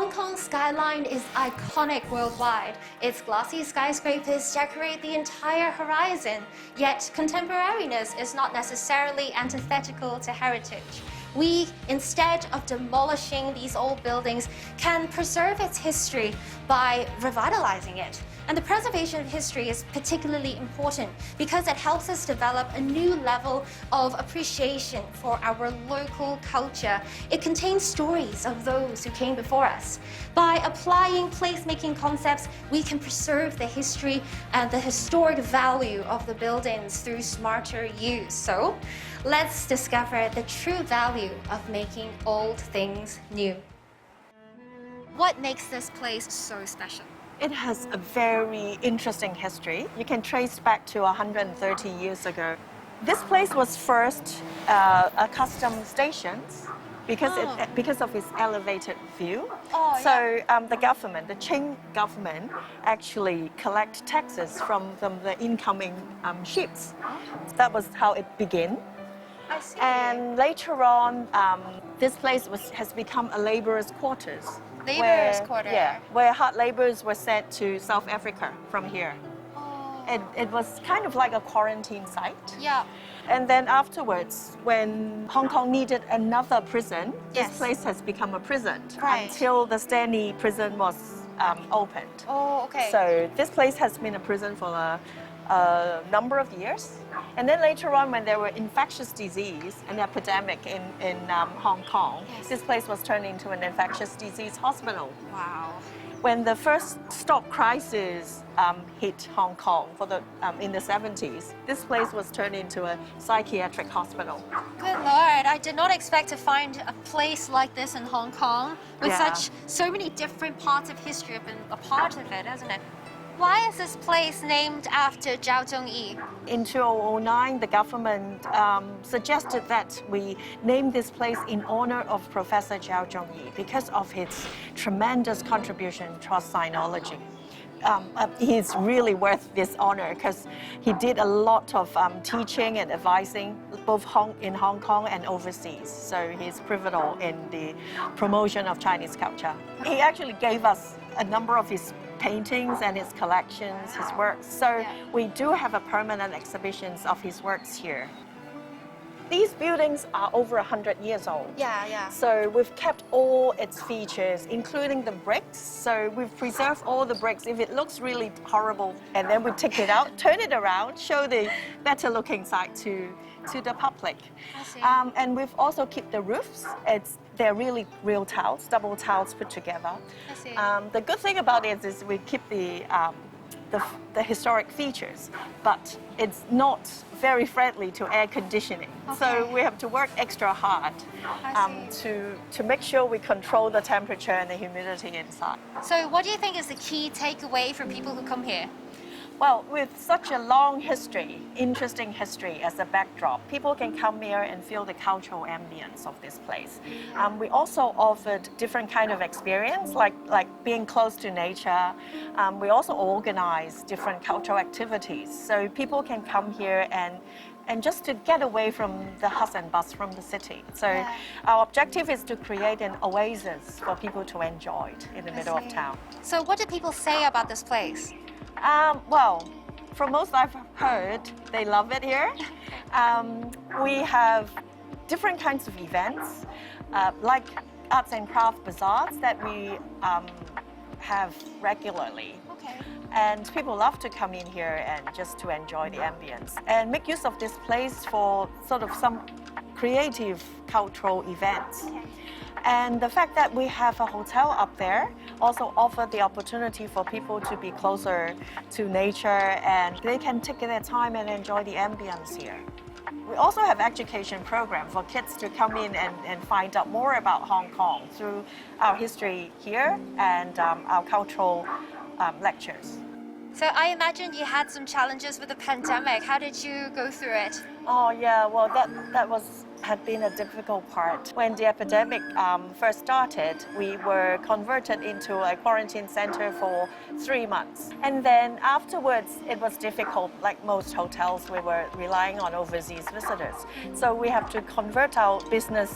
Hong Kong's skyline is iconic worldwide. Its glossy skyscrapers decorate the entire horizon, yet contemporariness is not necessarily antithetical to heritage. We, instead of demolishing these old buildings, can preserve its history by revitalizing it. And the preservation of history is particularly important because it helps us develop a new level of appreciation for our local culture. It contains stories of those who came before us. By applying placemaking concepts, we can preserve the history and the historic value of the buildings through smarter use. So, let's discover the true value of making old things new. What makes this place so special? It has a very interesting history. You can trace back to 130 years ago. This place was first a custom station because of its elevated view. So the government, the Qing government, actually collect taxes from the incoming ships. That was how it began. I see. And later on, this place has become a laborers' quarters. Laborers' quarter. Yeah, where hard laborers were sent to South Africa from here. It was kind of like a quarantine site. Yeah. And then afterwards, when Hong Kong needed another prison, Yes. this place has become a prison Right. until the Stanley prison was opened. Oh, okay. So this place has been a prison for a number of years. And then later on, when there were infectious disease, an epidemic in Hong Kong, Yes. this place was turned into an infectious disease hospital. Wow. When the first stop crisis hit Hong Kong in the 70s, this place was turned into a psychiatric hospital. Good Lord, I did not expect to find a place like this in Hong Kong with Yeah. so many different parts of history have been a part of it, hasn't it? Why is this place named after Jao-Tsung-I? In 2009, the government suggested that we name this place in honor of Professor Jao-Tsung-I because of his tremendous contribution to sinology. He's really worth this honor because he did a lot of teaching and advising both in Hong Kong and overseas. So he's pivotal in the promotion of Chinese culture. He actually gave us a number of his paintings and his collections, his works. So we do have a permanent exhibitions of his works here. These buildings are over 100 years old. Yeah. So we've kept all its features, including the bricks. So we've preserved all the bricks. If it looks really horrible, and then we take it out, turn it around, show the better looking side to the public. I see. And we've also kept the roofs. They're really real tiles, double tiles put together. I see. The good thing about it is we keep the historic features, but it's not very friendly to air conditioning. So Okay. we have to work extra hard I see. to make sure we control the temperature and the humidity inside. So what do you think is the key takeaway for people who come here? Well, with such a long history, interesting history as a backdrop, people can come here and feel the cultural ambience of this place. We also offered different kind of experience, like being close to nature. We also organize different cultural activities, so people can come here and just to get away from the hustle and bustle from the city. So our objective is to create an oasis for people to enjoy it in the middle of town. So what do people say about this place? Well, from most I've heard, they love it here. We have different kinds of events, like arts and craft bazaars that we have regularly. Okay. And people love to come in here and just to enjoy the ambience and make use of this place for sort of some creative cultural events. Okay. And the fact that we have a hotel up there also offers the opportunity for people to be closer to nature and they can take their time and enjoy the ambience here. We also have education program for kids to come in and find out more about Hong Kong through our history here and our cultural lectures. So I imagine you had some challenges with the pandemic. How did you go through it? Oh yeah, well that was had been a difficult part. When the epidemic first started, we were converted into a quarantine center for 3 months. And then afterwards, it was difficult. Like most hotels, we were relying on overseas visitors. So we have to convert our business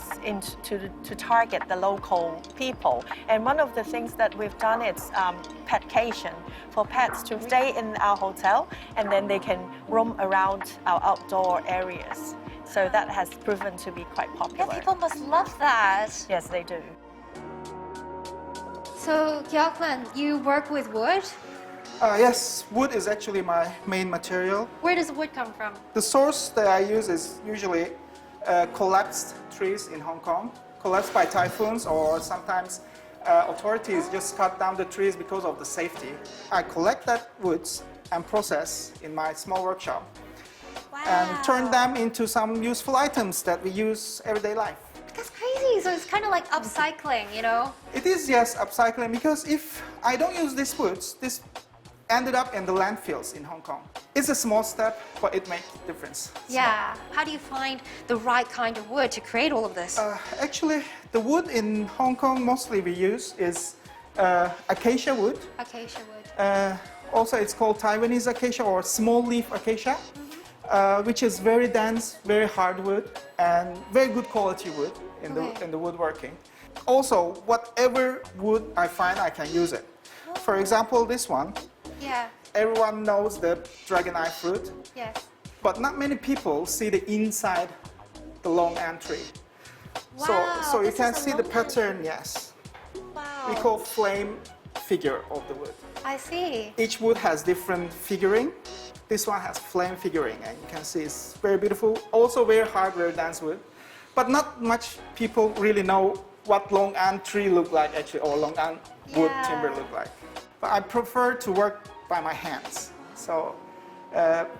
to target the local people. And one of the things that we've done is petcation, for pets to stay in our hotel and then they can roam around our outdoor areas. So that has proven to be quite popular. Yeah, people must love that. Yes, they do. So, Gyokman, you work with wood? Yes, wood is actually my main material. Where does wood come from? The source that I use is usually collapsed trees in Hong Kong, collapsed by typhoons, or sometimes authorities just cut down the trees because of the safety. I collect that woods and process in my small workshop. Wow. And turn them into some useful items that we use everyday life. That's crazy. So it's kind of like upcycling, you know? It is, yes, upcycling, because if I don't use these woods, this ended up in the landfills in Hong Kong. It's a small step, but it makes a difference. Yeah. How do you find the right kind of wood to create all of this? Actually, the wood in Hong Kong mostly we use is acacia wood. Acacia wood. Also, it's called Taiwanese acacia or small leaf acacia, which is very dense, very hard wood, and very good quality wood in the woodworking. Also, whatever wood I find, I can use it. For example, this one. Yeah. Everyone knows the dragon eye fruit. Yes. But not many people see the inside the long end tree. Wow, So you this can is a see the long pattern, yes. Wow. We call flame figure of the wood. I see. Each wood has different figuring. This one has flame figuring, and you can see it's very beautiful. Also very hard, very dense wood. But not much people really know what long end tree look like actually, or long end wood timber look like. But I prefer to work by my hands. So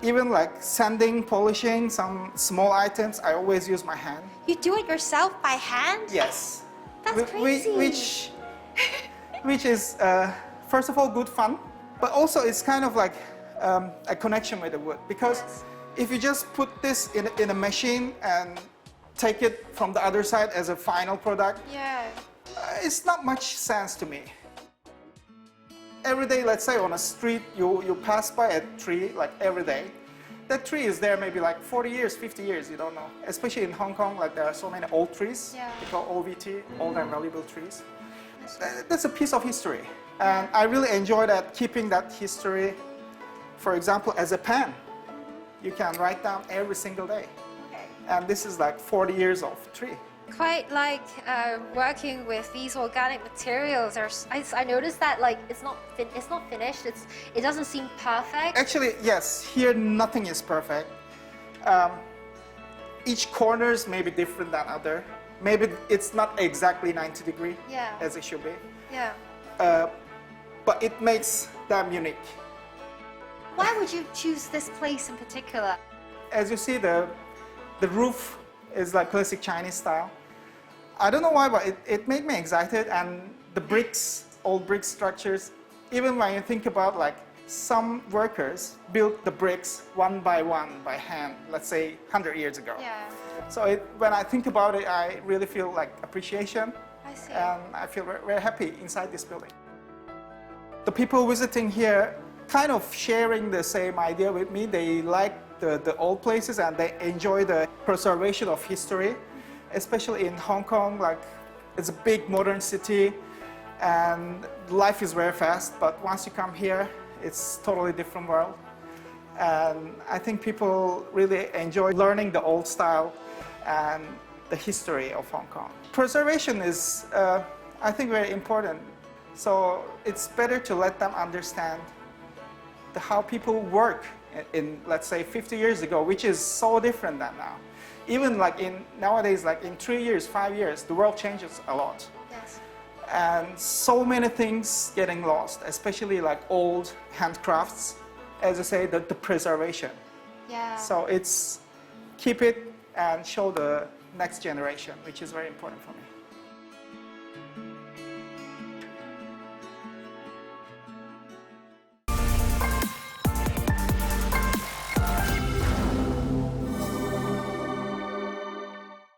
even like sanding, polishing some small items, I always use my hand. You do it yourself by hand? Yes. That's crazy. Which is, first of all, good fun, but also it's kind of like a connection with the wood. Because if you just put this in a machine and take it from the other side as a final product, it's not much sense to me. Every day, let's say on a street, you pass by a tree like every day. That tree is there maybe like 40 years, 50 years, you don't know. Especially in Hong Kong, like there are so many old trees. They call OVT, old and valuable trees. That's a piece of history. And I really enjoy that, keeping that history. For example, as a pen, you can write down every single day. And this is like 40 years of tree. Quite like working with these organic materials. I noticed that like it's not finished. It doesn't seem perfect. Actually, yes. Here, nothing is perfect. Each corners may be different than other. Maybe it's not exactly 90 degrees as it should be. Yeah. But it makes them unique. Why would you choose this place in particular? As you see, the roof is like classic Chinese style. I don't know why, but it made me excited. And the bricks, old brick structures, even when you think about like some workers built the bricks one by hand, let's say 100 years ago. So when I think about it, I really feel like appreciation. I see. And I feel very, very happy inside this building. The people visiting here kind of sharing the same idea with me. They like the old places and they enjoy the preservation of history, especially in Hong Kong. Like, it's a big modern city and life is very fast, but once you come here, it's totally different world. And I think people really enjoy learning the old style and the history of Hong Kong. Preservation is, I think, very important. So it's better to let them understand how people work in, let's say, 50 years ago, which is so different than now. Even like nowadays, like in 3 years, 5 years, the world changes a lot. Yes. And so many things getting lost, especially like old handcrafts, as I say, the preservation. So it's keep it and show the next generation, which is very important for me.